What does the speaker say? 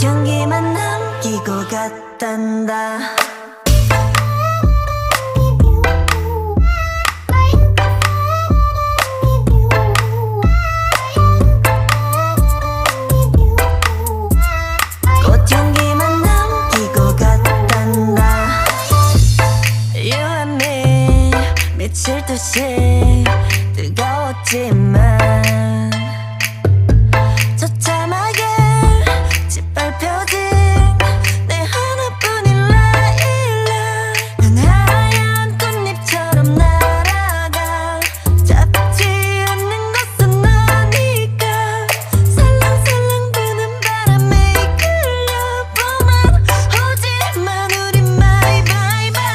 향기만 남기고 갔단다. 꽃향기만 남기고 갔단다. You and me 미칠 듯이 뜨거웠지만